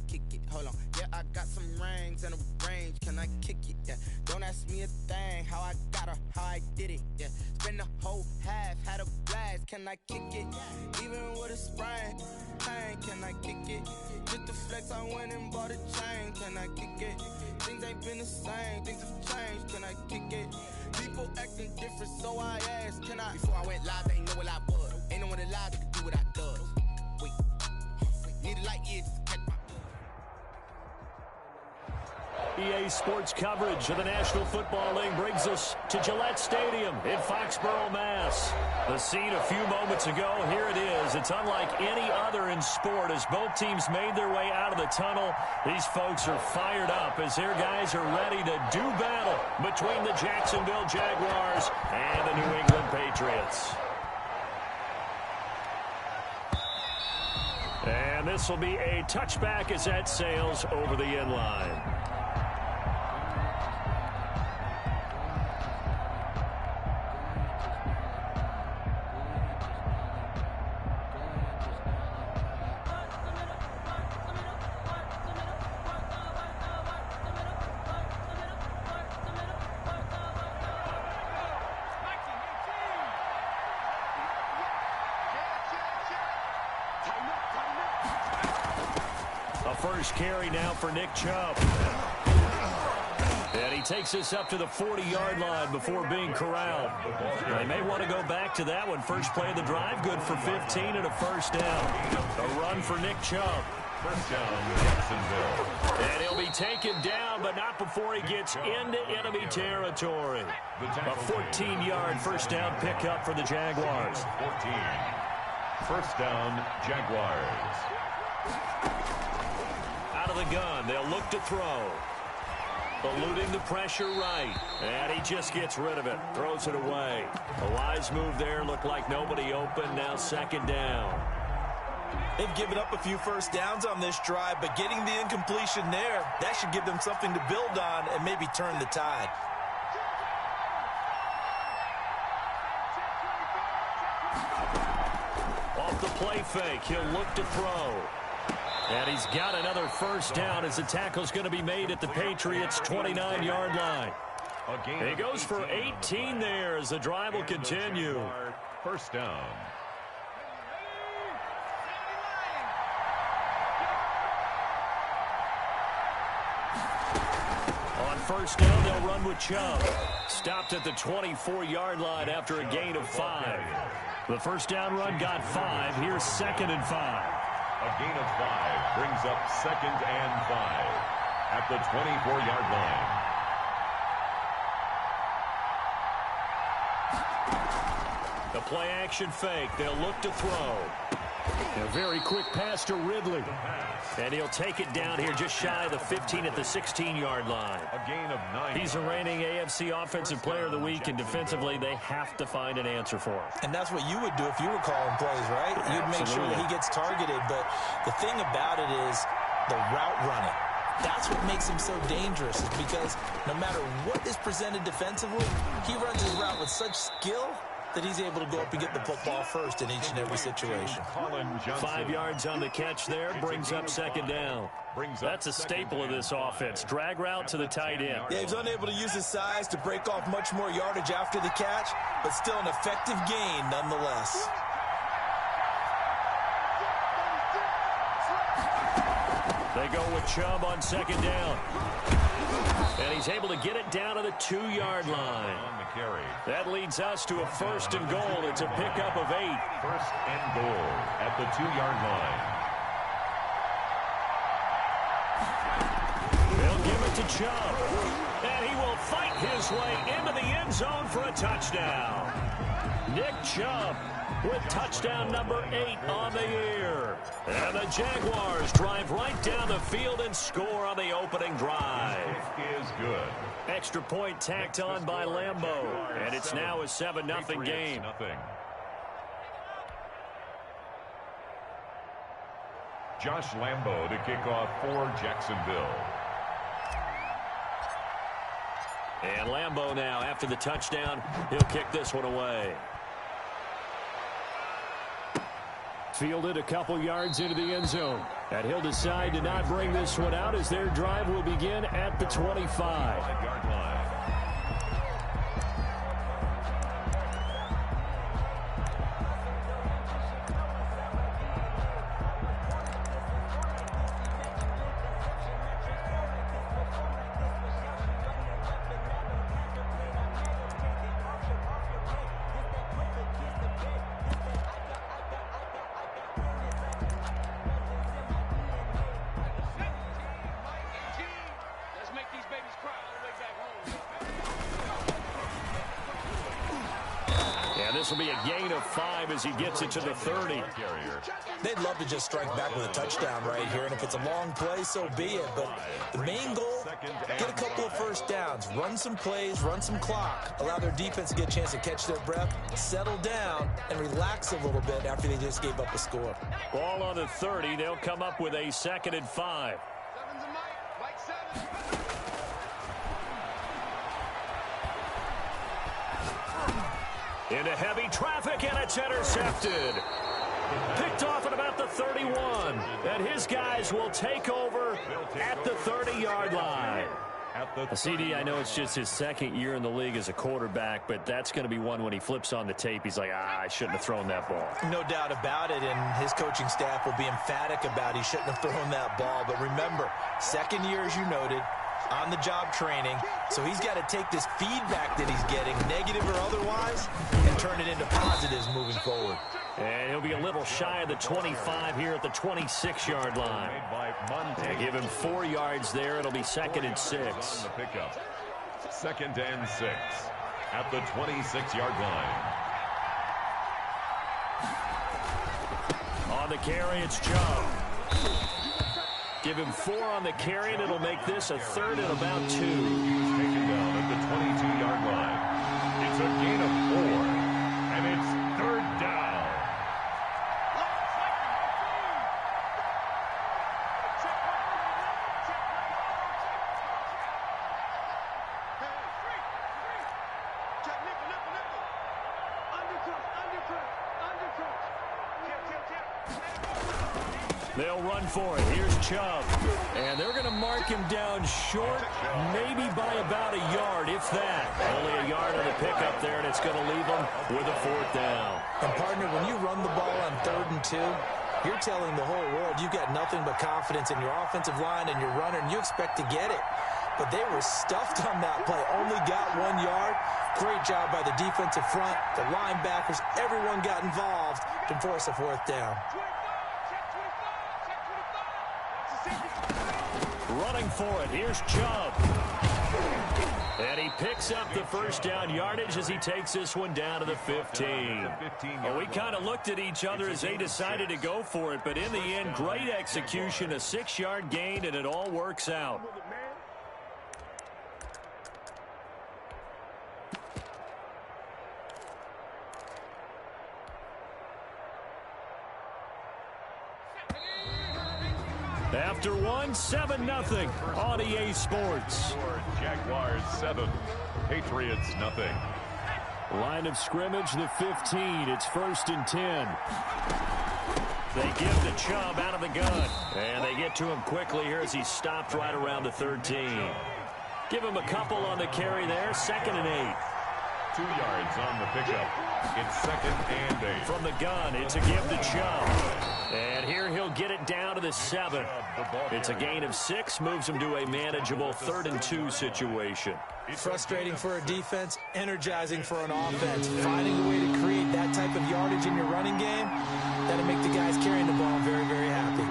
kick it? Hold on. Yeah, I got some rings and a range. Can I kick it? Yeah. Don't ask me a thing. How I got her, how I did it. Yeah. Spend the whole half, had a blast. Can I kick it? Even with a sprain. Pain, can I kick it? Just the flex, I went and bought a chain. Can I kick it? Things ain't been the same. Things have changed. Can I kick it? People acting different, so I asked, can I? Before I went live, they ain't know what I was. Ain't no one alive that could do what I does. Wait, need a light year just to catch my EA Sports coverage of the National Football League brings us to Gillette Stadium in Foxborough, Mass. The scene a few moments ago, here it is. It's unlike any other in sport as both teams made their way out of the tunnel. These folks are fired up as their guys are ready to do battle between the Jacksonville Jaguars and the New England Patriots. And this will be a touchback as that sails over the end line. First carry now for Nick Chubb. And he takes us up to the 40-yard line before being corralled. They may want to go back to that one. First play of the drive, good for 15 and a first down. A run for Nick Chubb. First down, Jacksonville. And he'll be taken down, but not before he gets into enemy territory. A 14-yard first down pickup for the Jaguars. 14. First down, Jaguars. Out of the gun, they'll look to throw. Eluding the pressure right. And he just gets rid of it. Throws it away. A wise move there. Looked like nobody open. Now second down. They've given up a few first downs on this drive, but getting the incompletion there, that should give them something to build on and maybe turn the tide. Off the play fake, he'll look to throw. And he's got another first down as the tackle's going to be made at the Patriots' 29-yard line. He goes for 18 there as the drive will continue. First down. On first down, they'll run with Chubb. Stopped at the 24-yard line after a gain of 5. The first down run got 5. Here's second and 5. A gain of 5 brings up second and 5 at the 24-yard line. The play-action fake. They'll look to throw. A very quick pass to Ridley. And he'll take it down here just shy of the 15 at the 16-yard line. A gain of 9. He's a reigning AFC Offensive Player of the Week, and defensively they have to find an answer for him. And that's what you would do if you were calling plays, right? You'd make sure that he gets targeted. But the thing about it is the route running. That's what makes him so dangerous, is because no matter what is presented defensively, he runs his route with such skill that he's able to go up and get the football first in each and every situation. 5 yards on the catch there, brings up second down. That's a staple of this offense. Drag route to the tight end. Yeah, he's unable to use his size to break off much more yardage after the catch, but still an effective gain nonetheless. They go with Chubb on second down. And he's able to get it down to the 2-yard line. That leads us to a first and goal. It's a pickup of 8. First and goal at the 2-yard line. They'll give it to Chubb. And he will fight his way into the end zone for a touchdown. Nick Chubb with touchdown number 8 on the year. And the Jaguars drive right down the field and score on the opening drive. It is good. Extra point tacked on by Lambeau. And it's now a 7-0 game. Josh Lambeau to kick off for Jacksonville. And Lambeau now, after the touchdown, he'll kick this one away. Fielded a couple yards into the end zone. And he'll decide to not bring this one out as their drive will begin at the 25. Yard line. This will be a gain of 5 as he gets it to the 30. They'd love to just strike back with a touchdown right here, and if it's a long play, so be it. But the main goal, get a couple of first downs, run some plays, run some clock, allow their defense to get a chance to catch their breath, settle down, and relax a little bit after they just gave up a score. Ball on the 30. They'll come up with a 2nd and 5. Into heavy traffic, and it's intercepted. Picked off at about the 31. And his guys will take over at the 30-yard line. CD, I know it's just his 2nd year in the league as a quarterback, but that's going to be one when he flips on the tape. He's like, I shouldn't have thrown that ball. No doubt about it, and his coaching staff will be emphatic about he shouldn't have thrown that ball. But remember, 2nd year, as you noted, on-the-job training, so he's got to take this feedback that he's getting, negative or otherwise, and turn it into positives moving forward. And he'll be a little shy of the 25 here at the 26-yard line. And give him 4 yards there. It'll be 2nd and 6. The pickup. 2nd and 6 at the 26-yard line. On the carry, it's Chubb. Give him 4 on the carry, and it'll make this a 3rd and about 2. Taken down at the 22-yard line. It's a gain of 4, and it's 3rd down. They'll run for it. Here's Chubb. And they're going to mark him down short, maybe by about a yard, if that. Only a yard on the pickup there, and it's going to leave them with a 4th down. And, partner, when you run the ball on 3rd and 2, you're telling the whole world you've got nothing but confidence in your offensive line and your runner, and you expect to get it. But they were stuffed on that play, only got 1 yard. Great job by the defensive front, the linebackers, everyone got involved to force a 4th down. Running for it. Here's Chubb. And he picks up the 1st down yardage as he takes this one down to the 15. Well, we kind of looked at each other as they decided to go for it, but in the end, great execution, a 6-yard gain, and it all works out. After 1, 7-0 on EA Sports. Jaguars 7, Patriots nothing. Line of scrimmage, the 15. It's 1st and 10. They give the Chubb out of the gun. And they get to him quickly here as he's stopped right around the 13. Give him a couple on the carry there. 2nd and 8. 2 yards on the pickup. It's 2nd and 8. From the gun, it's a give to Chubb. And here he'll get it down to the 7. It's a gain of 6, moves him to a manageable 3rd and 2 situation. Frustrating for a defense, energizing for an offense. Finding a way to create that type of yardage in your running game, that'll make the guys carrying the ball very, very happy.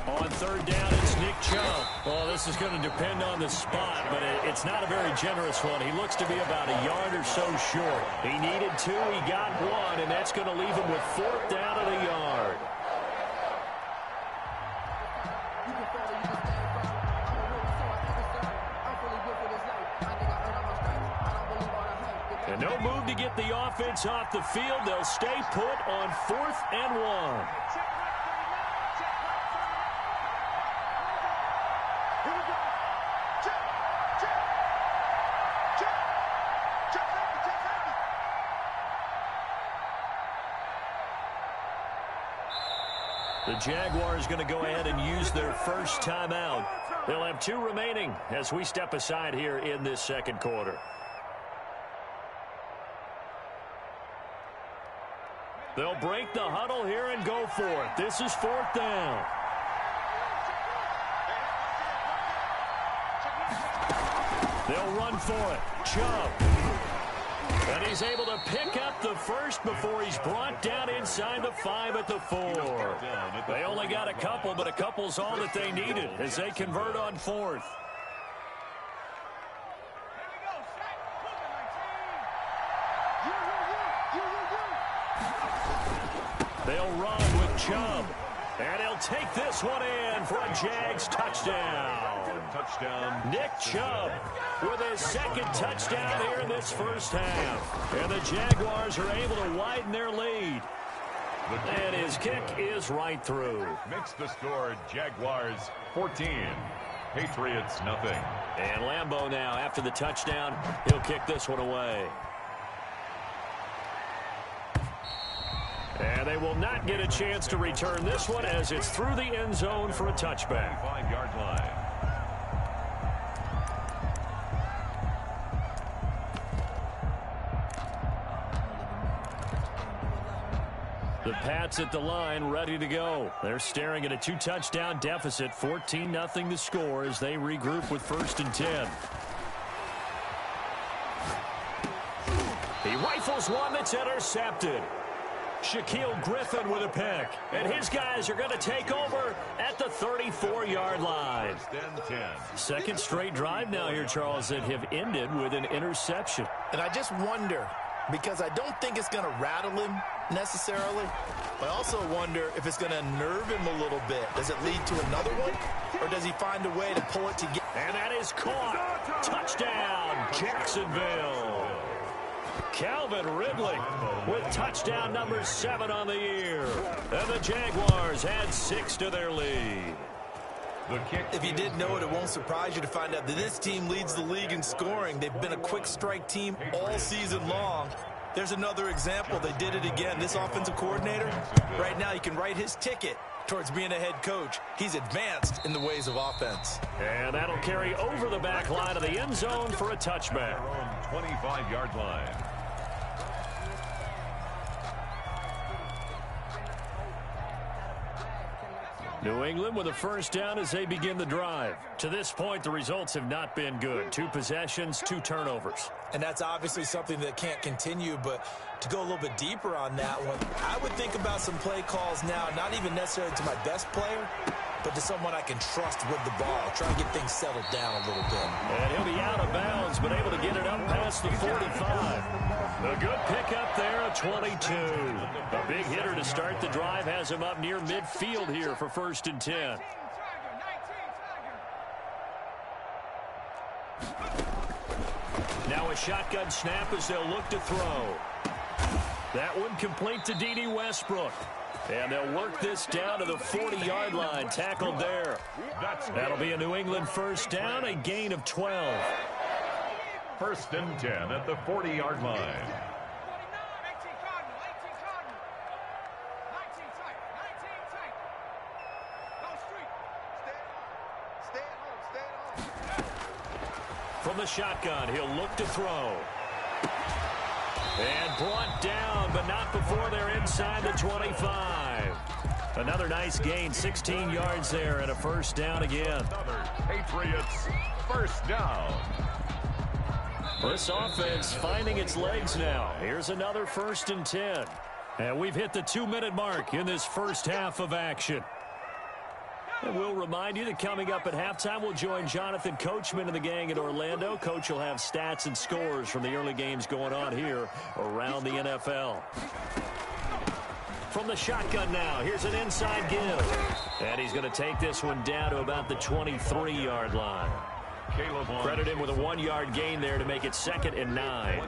On 3rd down, it's Nick Chubb. Well, this is going to depend on the spot, but it's not a very generous one. He looks to be about a yard or so short. He needed 2, he got 1, and that's going to leave him with 4th down at a yard. And no move to get the offense off the field. They'll stay put on 4th and 1. Jaguars going to go ahead and use their first timeout. They'll have 2 remaining as we step aside here in this second quarter. They'll break the huddle here and go for it. This is 4th down. They'll run for it. Chubb. And he's able to pick up the first before he's brought down inside the 5 at the 4. They only got a couple, but a couple's all that they needed as they convert on 4th. They'll run with Chubb. And he'll take this one in for a Jags touchdown. Nick Chubb with his second touchdown here in this first half. And the Jaguars are able to widen their lead. And his kick is right through. Makes the score Jaguars 14. Patriots nothing. And Lambeau now after the touchdown. He'll kick this one away. And they will not get a chance to return this one as it's through the end zone for a touchback. 5-yard line. The Pats at the line ready to go. They're staring at a 2-touchdown deficit. 14-0 the score as they regroup with 1st and 10. He rifles one that's intercepted. Shaquille Griffin with a pick. And his guys are going to take over at the 34-yard line. Second straight drive now here, Charles, that have ended with an interception. And I just wonder, because I don't think it's going to rattle him necessarily, but I also wonder if it's going to nerve him a little bit. Does it lead to another one, or does he find a way to pull it together? And that is caught. Touchdown, Jacksonville. Calvin Ridley with touchdown number 7 on the year. And the Jaguars add 6 to their lead. If you didn't know it, it won't surprise you to find out that this team leads the league in scoring. They've been a quick strike team all season long. There's another example. They did it again. This offensive coordinator, right now, you can write his ticket towards being a head coach. He's advanced in the ways of offense. And that'll carry over the back line of the end zone for a touchback. 25-yard line. New England with a first down as they begin the drive. To this point, the results have not been good. 2 possessions, 2 turnovers. And that's obviously something that can't continue, but to go a little bit deeper on that one, I would think about some play calls now, not even necessarily to my best player, but to someone I can trust with the ball. Try and get things settled down a little bit. And he'll be out of bounds, but able to get it up past the 45. A good pickup there at 22. A big hitter to start the drive has him up near midfield here for 1st and 10. Now a shotgun snap as they'll look to throw. That one complete to D.D. Westbrook. And they'll work this down to the 40-yard line, tackled there. That'll be a New England first down, a gain of 12. 1st and 10 at the 40-yard line. From the shotgun, he'll look to throw. And brought down, but not before they're inside the 25. Another nice gain, 16 yards there, and a first down again. Another Patriots first down. This offense finding its legs now. Here's another 1st and 10. And we've hit the 2-minute mark in this first half of action. And we'll remind you that coming up at halftime, we'll join Jonathan Coachman and the gang in Orlando. Coach will have stats and scores from the early games going on here around the NFL. From the shotgun now, here's an inside give. And he's going to take this one down to about the 23-yard line. Credit him with a 1-yard gain there to make it 2nd and 9.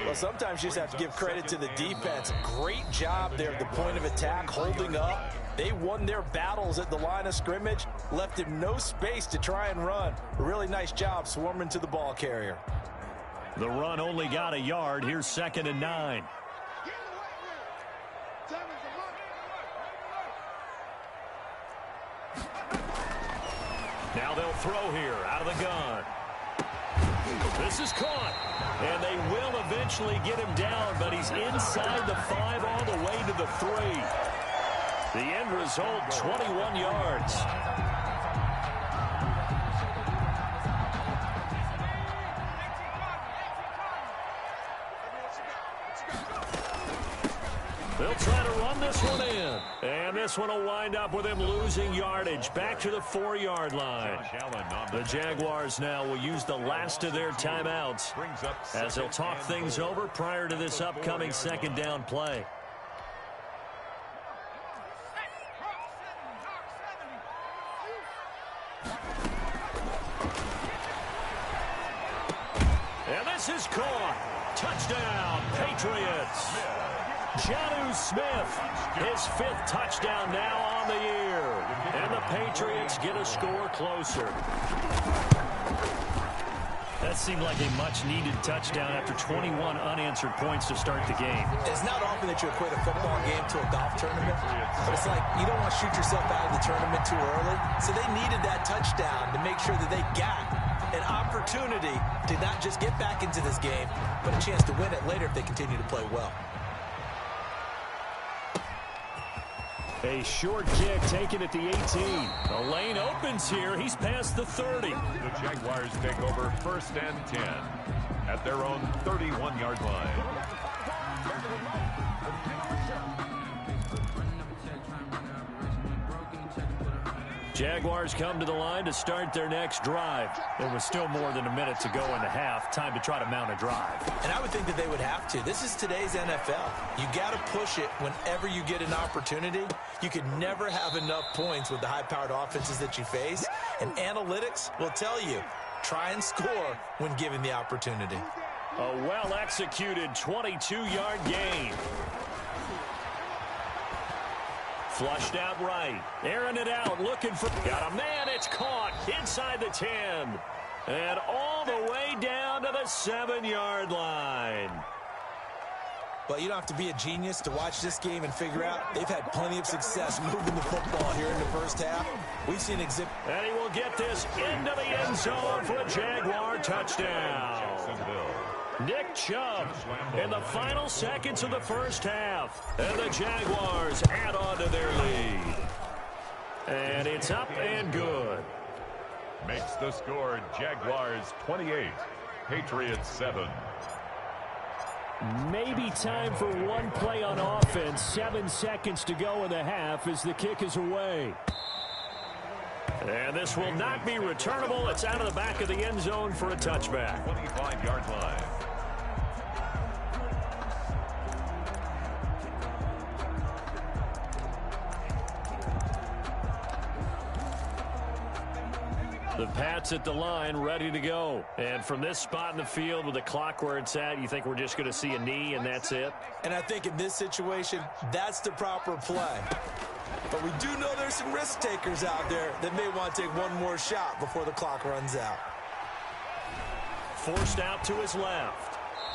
Well, sometimes you just have to give credit to the defense. Great job there at the point of attack, holding up. They won their battles at the line of scrimmage, left him no space to try and run. A really nice job swarming to the ball carrier. The run only got a yard. Here's 2nd and 9. Now they'll throw here out of the gun. This is caught. And they will eventually get him down, but he's inside the 5 all the way to the 3. The end result, 21 yards. They'll try to run this one in. And this one will wind up with him losing yardage back to the 4-yard line. The Jaguars now will use the last of their timeouts as they'll talk things over prior to this upcoming second down play. And this is caught. Touchdown, Patriots. Jonnu Smith, his 5th touchdown now on the year. And the Patriots get a score closer. That seemed like a much-needed touchdown after 21 unanswered points to start the game. It's not often that you equate a football game to a golf tournament, but it's like you don't want to shoot yourself out of the tournament too early. So they needed that touchdown to make sure that they got an opportunity to not just get back into this game, but a chance to win it later if they continue to play well. A short kick taken at the 18. The lane opens here. He's past the 30. The Jaguars take over 1st and 10 at their own 31-yard line. Jaguars come to the line to start their next drive. There was still more than a minute to go in the half. Time to try to mount a drive. And I would think that they would have to. This is today's NFL. You got to push it whenever you get an opportunity. You could never have enough points with the high-powered offenses that you face. And analytics will tell you, try and score when given the opportunity. A well-executed 22-yard gain. Flushed out right. Airing it out, looking for... Got a man, it's caught inside the 10. And all the way down to the 7-yard line. Well, you don't have to be a genius to watch this game and figure out they've had plenty of success moving the football here in the first half. We've seen exhibit. And he will get this into the end zone for a Jaguar touchdown. Nick Chubb in the final seconds of the first half. And the Jaguars add on to their lead. And it's up and good. Makes the score Jaguars 28, Patriots 7. Maybe time for one play on offense. 7 seconds to go in the half as the kick is away. And this will not be returnable. It's out of the back of the end zone for a touchback. 25-yard line. The Pats at the line, ready to go. And from this spot in the field with the clock where it's at, you think we're just going to see a knee and that's it? And I think in this situation, that's the proper play. But we do know there's some risk takers out there that may want to take one more shot before the clock runs out. Forced out to his left.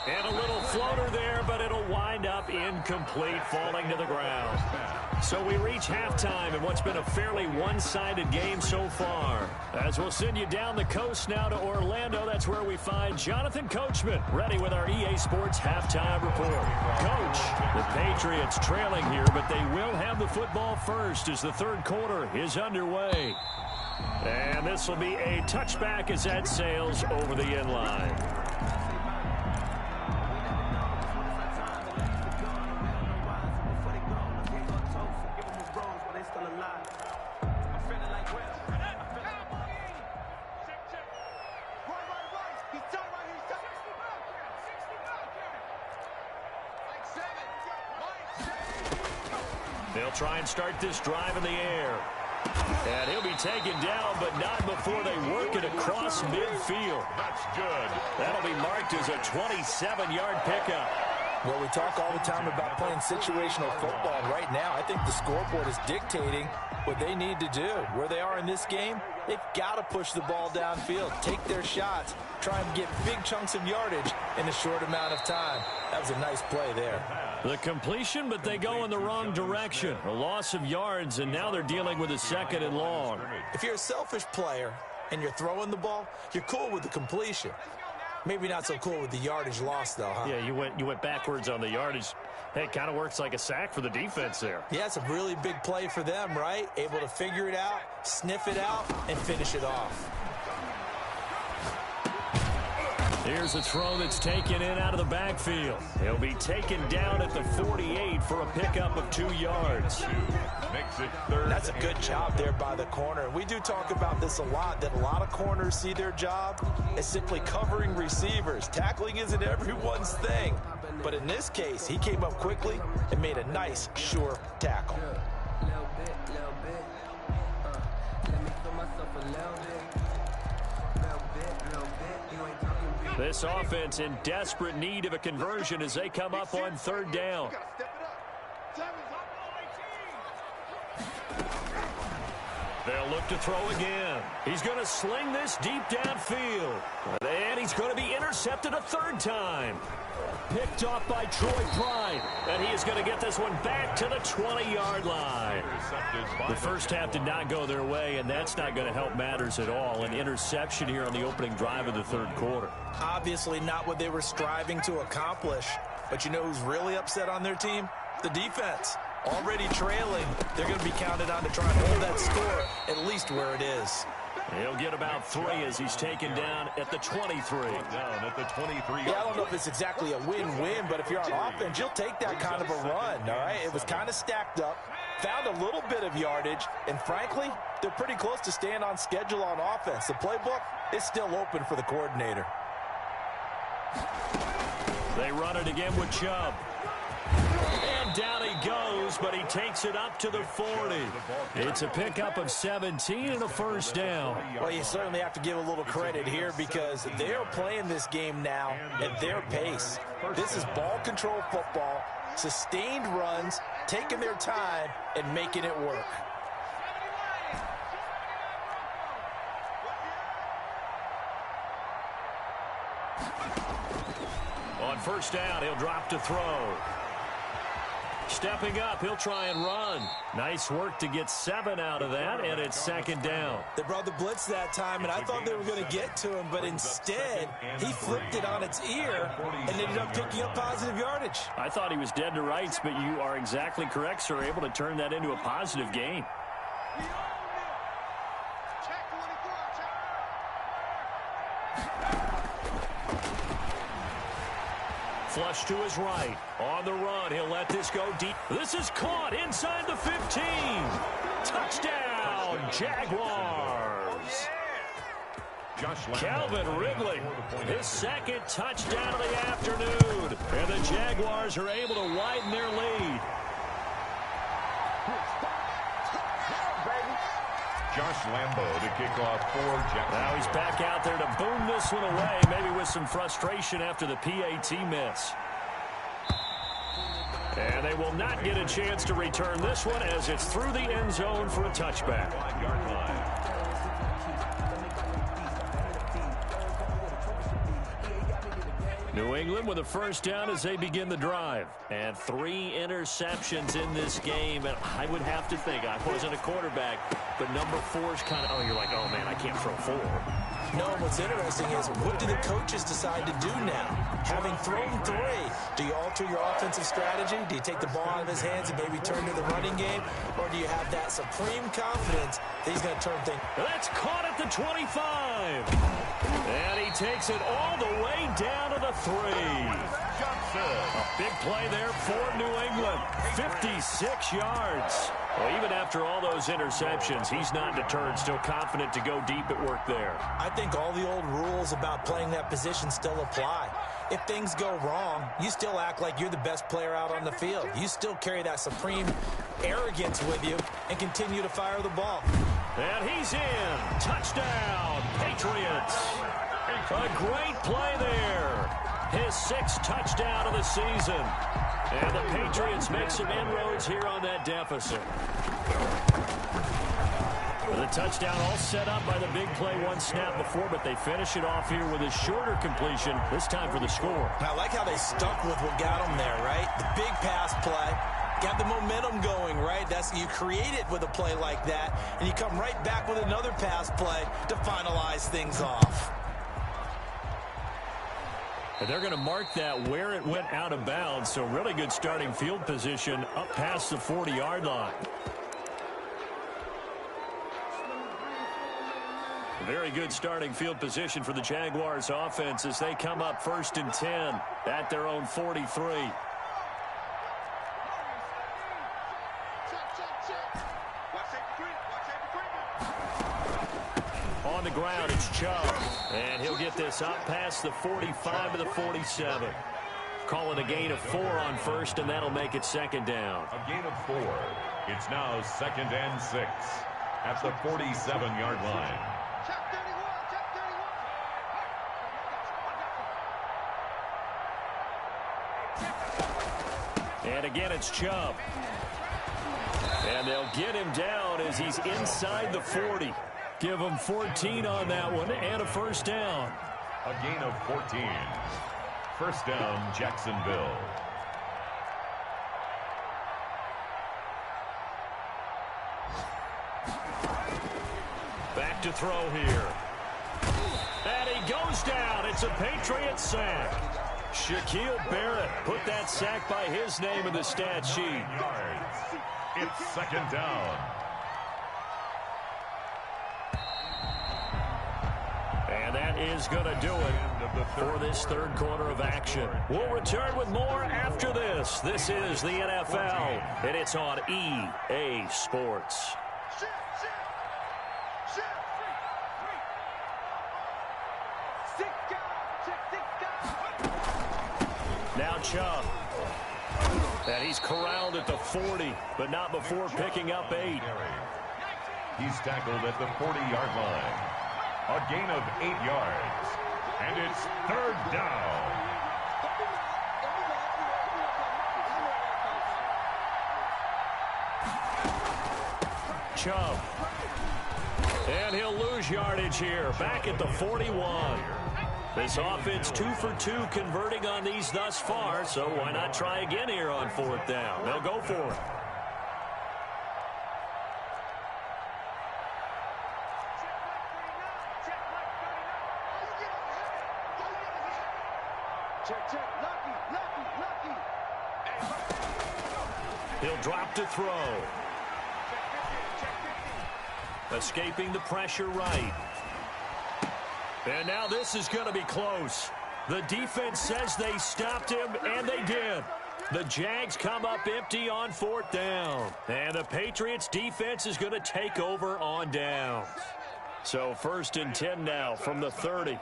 And a little floater there, but it'll wind up incomplete, falling to the ground. So we reach halftime in what's been a fairly one-sided game so far. As we'll send you down the coast now to Orlando, that's where we find Jonathan Coachman, ready with our EA Sports halftime report. Coach, the Patriots trailing here, but they will have the football first as the third quarter is underway. And this will be a touchback as that sails over the end line. They'll try and start this drive in the air. And he'll be taken down, but not before they work it across midfield. That's good. That'll be marked as a 27-yard pickup. Well, we talk all the time about playing situational football. Right now, I think the scoreboard is dictating what they need to do. Where they are in this game, they've got to push the ball downfield, take their shots, try and get big chunks of yardage in a short amount of time. That was a nice play there. The completion, but they go in the wrong direction. A loss of yards, and now they're dealing with a second and long. If you're a selfish player, and you're throwing the ball, you're cool with the completion. Maybe not so cool with the yardage loss, though, huh? Yeah, you went backwards on the yardage. Hey, it kind of works like a sack for the defense there. Yeah, it's a really big play for them, right? Able to figure it out, sniff it out, and finish it off. Here's a throw that's taken in out of the backfield. He'll be taken down at the 48 for a pickup of 2 yards. Makes it third. That's a good job there by the corner. We do talk about this a lot, that a lot of corners see their job as simply covering receivers. Tackling isn't everyone's thing. But in this case, he came up quickly and made a nice, sure tackle. This offense in desperate need of a conversion as they come up on 3rd down. They'll look to throw again. He's going to sling this deep downfield. And he's going to be intercepted a 3rd time. Picked off by Troy Pride. And he is going to get this one back to the 20-yard line. The first half did not go their way, and that's not going to help matters at all. An interception here on the opening drive of the 3rd quarter. Obviously not what they were striving to accomplish. But you know who's really upset on their team? The defense. Already trailing, they're going to be counted on to try and hold that score at least where it is. He'll get about 3 as he's taken down at the 23. Down at the 23. Yeah, I don't know if it's exactly a win-win, but if you're on offense, you'll take that kind of a run, all right? It was kind of stacked up, found a little bit of yardage, and frankly, they're pretty close to staying on schedule on offense. The playbook is still open for the coordinator. They run it again with Chubb. And down he goes, but he takes it up to the 40. It's a pickup of 17 and a 1st down. Well, you certainly have to give a little credit here because they're playing this game now at their pace. This is ball control football, sustained runs, taking their time, and making it work. On 1st down, he'll drop to throw. Stepping up, he'll try and run. Nice work to get 7 out of that, and it's 2nd down. They brought the blitz that time, and I thought they were going to get to him, but instead, he flipped it on its ear and ended up picking up positive yardage. I thought he was dead to rights, but you are exactly correct, sir, able to turn that into a positive gain. Flush to his right. On the run, he'll let this go deep. This is caught inside the 15. Touchdown, Jaguars. Calvin Ridley, his 2nd touchdown of the afternoon. And the Jaguars are able to widen their lead. Josh Lambo to kick off for Jacksonville. Now he's back out there to boom this one away, maybe with some frustration after the PAT miss. And they will not get a chance to return this one as it's through the end zone for a touchback. 5-yard line. New England with a 1st down as they begin the drive. And 3 interceptions in this game. And I would have to think, I wasn't a quarterback, but number 4 is kind of, oh, you're like, oh, man, I can't throw 4. No, what's interesting is what do the coaches decide to do now? Having thrown 3, do you alter your offensive strategy? Do you take the ball out of his hands and maybe turn to the running game? Or do you have that supreme confidence that he's going to turn things? That's caught at the 25. And he takes it all the way down to the 3. A big play there for New England. 56 yards. Well, even after all those interceptions, he's not deterred, still confident to go deep at work there. I think all the old rules about playing that position still apply. If things go wrong, you still act like you're the best player out on the field. You still carry that supreme arrogance with you and continue to fire the ball. And he's in. Touchdown, Patriots. A great play there. His 6th touchdown of the season. And the Patriots make some inroads here on that deficit. The touchdown all set up by the big play 1 snap before, but they finish it off here with a shorter completion, this time for the score. I like how they stuck with what got them there, right? The big pass play, Got the momentum going, right? You create it with a play like that, and you come right back with another pass play to finalize things off. And they're going to mark that where it went out of bounds, so really good starting field position up past the 40-yard line. Very good starting field position for the Jaguars offense as they come up 1st and 10 at their own 43. On the ground, it's Chubb. And he'll get this up past the 45 to the 47. Call it a gain of 4 on 1st, and that'll make it 2nd down. A gain of 4. It's now 2nd and 6 at the 47-yard line. And again, it's Chubb. And they'll get him down as he's inside the 40. Give him 14 on that one and a 1st down. A gain of 14. 1st down, Jacksonville. Back to throw here. And he goes down. It's a Patriot sack. Shaquille Barrett put that sack by his name in the stat sheet. Yards. It's 2nd down. And that is going to do it for this 3rd quarter of action. We'll return with more after this. This is the NFL, and it's on EA Sports. Now Chubb. And he's corralled at the 40, but not before picking up 8. He's tackled at the 40-yard line. A gain of 8 yards. And it's 3rd down. Chubb. And he'll lose yardage here. Back at the 41. This offense 2 for 2 converting on these thus far, so why not try again here on 4th down? They'll go for it. He'll drop to throw. Escaping the pressure right. And now this is going to be close. The defense says they stopped him, and they did. The Jags come up empty on 4th down. And the Patriots defense is going to take over on down. So 1st and 10 now from the 30.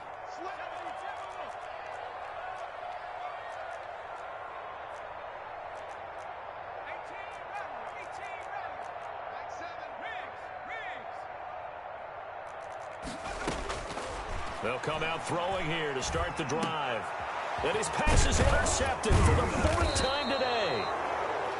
They'll come out throwing here to start the drive. And his pass is intercepted for the 4th time today.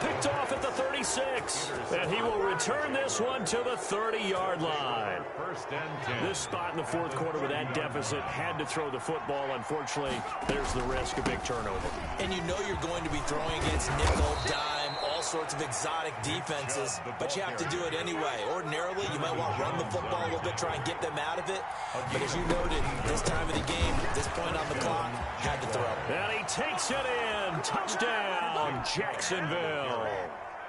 Picked off at the 36. And he will return this one to the 30-yard line. 1st and 10. This spot in the 4th quarter with that deficit had to throw the football. Unfortunately, there's the risk of big turnover. And you know you're going to be throwing against nickel, dime, all sorts of exotic defenses, but you have to do it anyway. Ordinarily, you might want to run the football a little bit, try and get them out of it. But as you noted, this time of the game, this point on the clock, had to throw. And he takes it in. Touchdown, Jacksonville.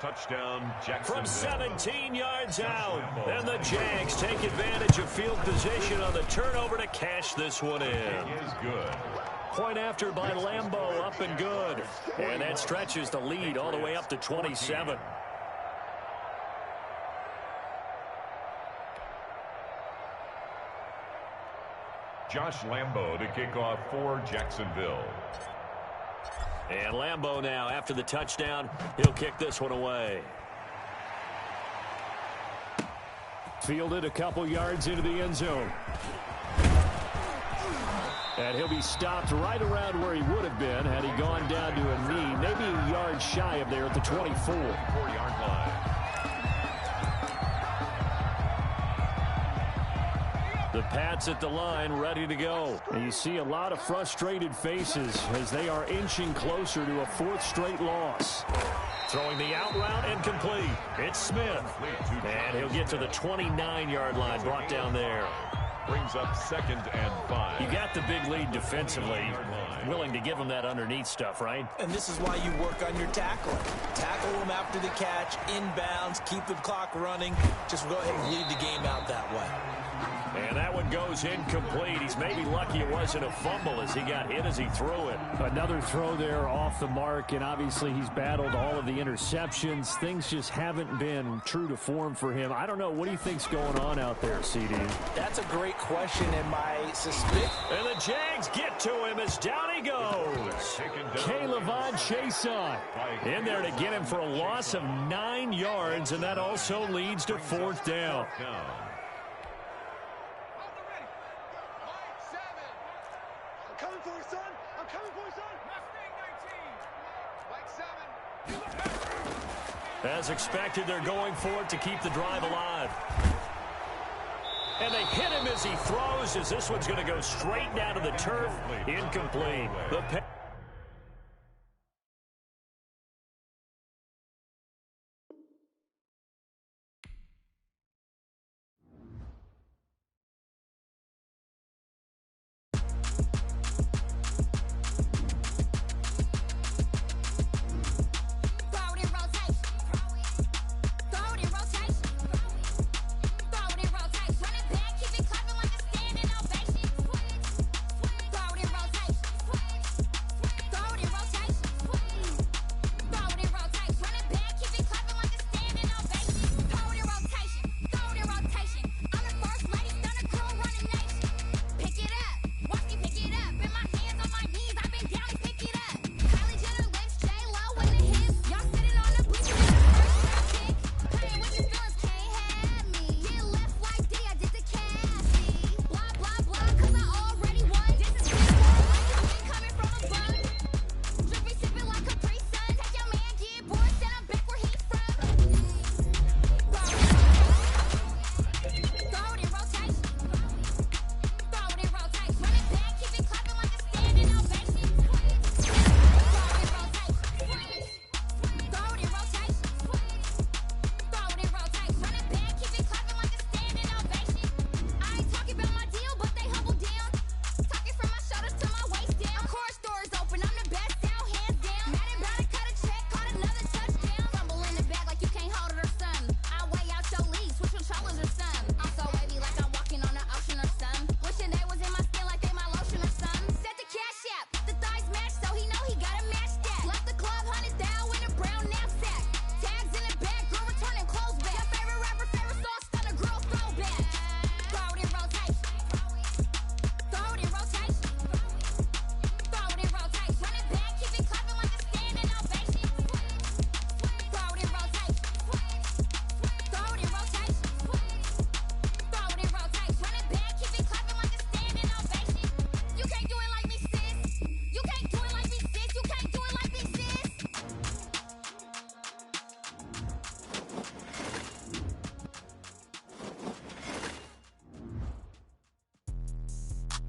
Touchdown, Jacksonville. From 17 yards out. And the Jags take advantage of field position on the turnover to cash this one in. It is good. Point after by Lambeau, up and good. And that stretches the lead all the way up to 27. Josh Lambeau to kick off for Jacksonville. And Lambeau now, after the touchdown, he'll kick this one away. Fielded a couple yards into the end zone. And he'll be stopped right around where he would have been had he gone down to a knee, maybe a yard shy of there at the 24. 4-yard line. The Pats at the line, ready to go. And you see a lot of frustrated faces as they are inching closer to a 4th straight loss. Throwing the out route and complete. It's Smith. And he'll get to the 29-yard line, brought down there. Brings up 2nd and 5. You got the big lead defensively. Willing to give him that underneath stuff, right? And this is why you work on your tackling. Tackle them after the catch, inbounds, keep the clock running. Just go ahead and lead the game out that way. And that one goes incomplete. He's maybe lucky it wasn't a fumble as he got hit as he threw it. Another throw there off the mark, and obviously he's battled all of the interceptions. Things just haven't been true to form for him. I don't know. What do you think's going on out there, CD? That's a great question, and my suspicion. And the Jags get to him as down he goes. K'Lavon Chaisson In there to get him for a loss of 9 yards, and that also leads to 4th down. As expected, they're going for it to keep the drive alive. And they hit him as he throws, as this one's going to go straight down to the turf. Incomplete.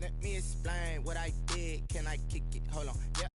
Let me explain what I did. Can I kick it? Hold on. Yeah,